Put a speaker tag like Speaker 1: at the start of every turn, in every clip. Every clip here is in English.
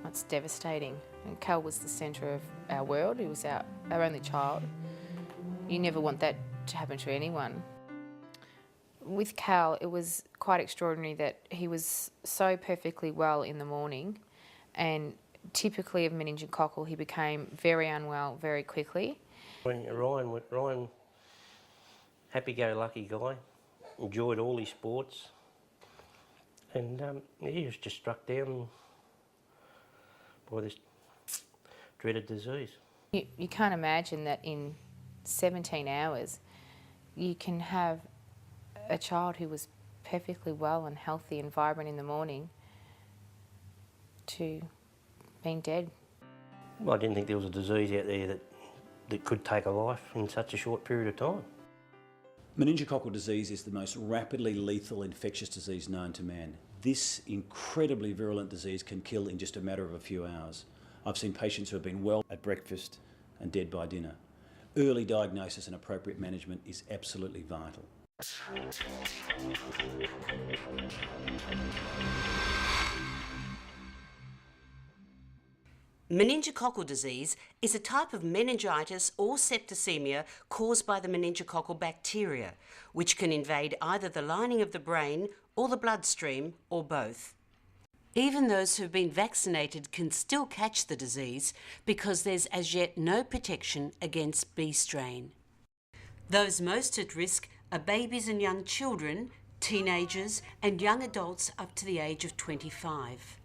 Speaker 1: It's devastating. And Cal was the centre of our world. He was our only child. You never want that to happen to anyone. With Cal, it was quite extraordinary that he was so perfectly well in the morning, and typically of meningococcal, he became very unwell very quickly.
Speaker 2: Ryan, happy-go-lucky guy, enjoyed all his sports, and he was just struck down by this dreaded disease.
Speaker 1: You can't imagine that in 17 hours you can have a child who was perfectly well and healthy and vibrant in the morning to being dead.
Speaker 2: Well, I didn't think there was a disease out there that could take a life in such a short period of time.
Speaker 3: Meningococcal disease is the most rapidly lethal infectious disease known to man. This incredibly virulent disease can kill in just a matter of a few hours. I've seen patients who have been well at breakfast and dead by dinner. Early diagnosis and appropriate management is absolutely vital.
Speaker 4: Meningococcal disease is a type of meningitis or septicemia caused by the meningococcal bacteria, which can invade either the lining of the brain or the bloodstream, or both. Even those who've been vaccinated can still catch the disease because there's as yet no protection against B strain. Those most at risk are babies and young children, teenagers and young adults up to the age of 25.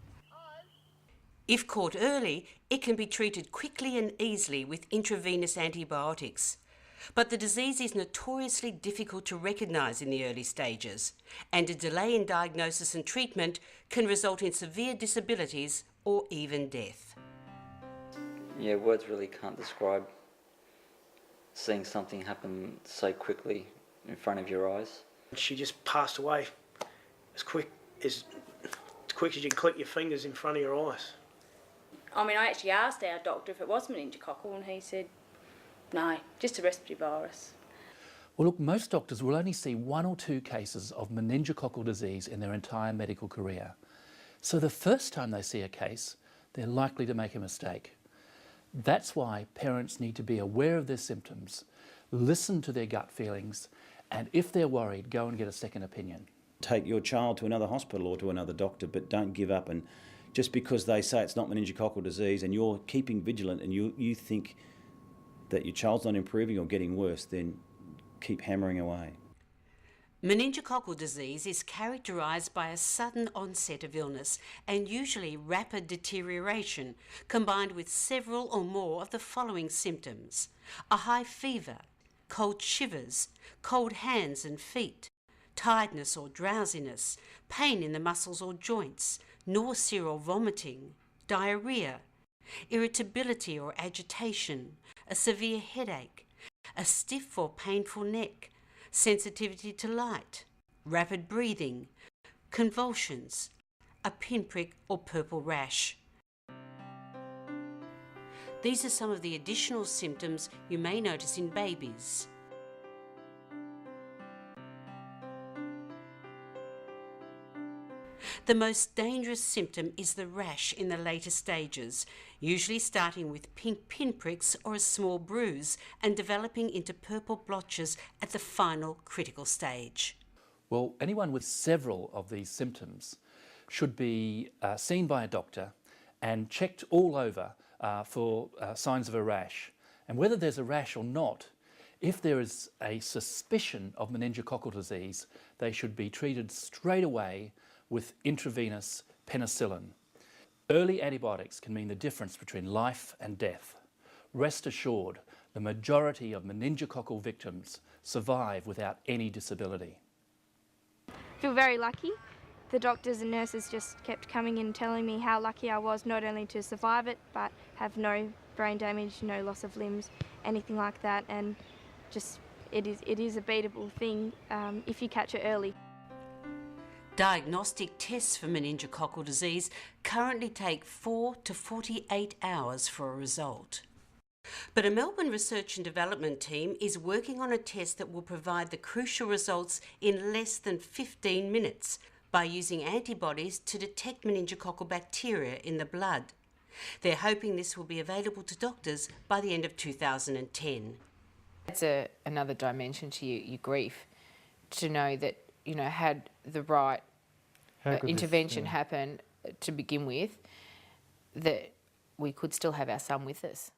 Speaker 4: If caught early, it can be treated quickly and easily with intravenous antibiotics. But the disease is notoriously difficult to recognise in the early stages, and a delay in diagnosis and treatment can result in severe disabilities or even death.
Speaker 5: Yeah, words really can't describe seeing something happen so quickly in front of your eyes.
Speaker 6: She just passed away as quick as you can click your fingers in front of your eyes.
Speaker 7: I mean, I actually asked our doctor if it was meningococcal, and he said, no, just a respiratory virus.
Speaker 8: Well, look, most doctors will only see 1 or 2 cases of meningococcal disease in their entire medical career. So the first time they see a case, they're likely to make a mistake. That's why parents need to be aware of their symptoms, listen to their gut feelings, and if they're worried, go and get a second opinion.
Speaker 3: Take your child to another hospital or to another doctor, but don't give up. And just because they say it's not meningococcal disease and you're keeping vigilant and you think that your child's not improving or getting worse, then keep hammering away.
Speaker 4: Meningococcal disease is characterised by a sudden onset of illness and usually rapid deterioration, combined with several or more of the following symptoms: a high fever, cold shivers, cold hands and feet, tiredness or drowsiness, pain in the muscles or joints, nausea or vomiting, diarrhoea, irritability or agitation, a severe headache, a stiff or painful neck, sensitivity to light, rapid breathing, convulsions, a pinprick or purple rash. These are some of the additional symptoms you may notice in babies. The most dangerous symptom is the rash in the later stages, usually starting with pink pinpricks or a small bruise and developing into purple blotches at the final critical stage.
Speaker 8: Well, anyone with several of these symptoms should be seen by a doctor and checked all over for signs of a rash. And whether there's a rash or not, if there is a suspicion of meningococcal disease, they should be treated straight away with intravenous penicillin. Early antibiotics can mean the difference between life and death. Rest assured, the majority of meningococcal victims survive without any disability.
Speaker 9: I feel very lucky. The doctors and nurses just kept coming in and telling me how lucky I was not only to survive it, but have no brain damage, no loss of limbs, anything like that, and just it is a beatable thing if you catch it early.
Speaker 4: Diagnostic tests for meningococcal disease currently take 4 to 48 hours for a result. But a Melbourne research and development team is working on a test that will provide the crucial results in less than 15 minutes by using antibodies to detect meningococcal bacteria in the blood. They're hoping this will be available to doctors by the end of 2010.
Speaker 1: It's another dimension to your grief, to know that, you know, had the right intervention happen to begin with, that we could still have our son with us.